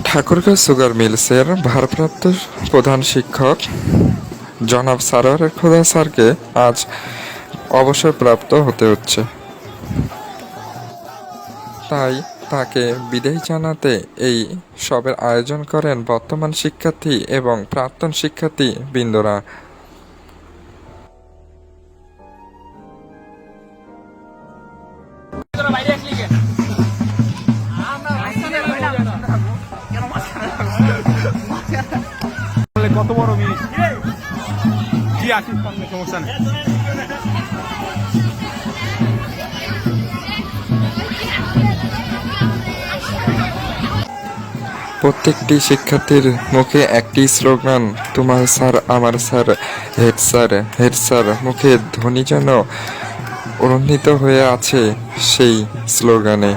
Thakurgaon sugar মিলসের ভারপ্রাপ্ত প্রধান শিক্ষক জনাব সারোয়ার খোদা স্যারকে আজ অবসরপ্রাপ্ত হতে হচ্ছে। তাই তাকে বিদায় জানাতে এই সবের আয়োজন করেন বর্তমান শিক্ষার্থী এবং প্রাক্তন শিক্ষার্থী বৃন্দরা। কত বড় মিস কি আসিস সমস্যা নেই। প্রত্যেকটি শিক্ষার্থীর মুখে একটি স্লোগান, তোমার স্যার আমার স্যার, হেড স্যার মুখে ধ্বনি যেন উন্নীত হয়ে আছে সেই স্লোগানে।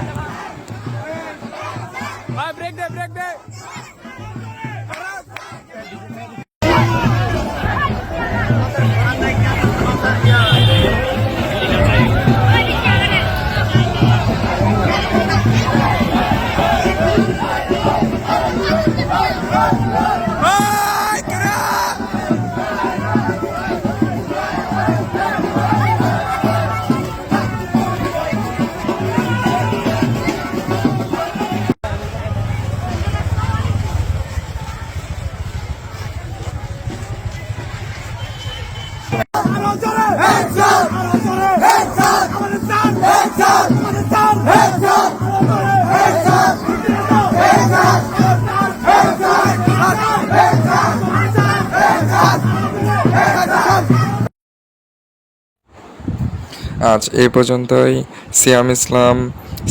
আজ এই পর্যন্তই। সিয়াম ইসলাম,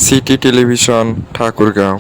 সিটি টেলিভিশন, ঠাকুরগাঁও।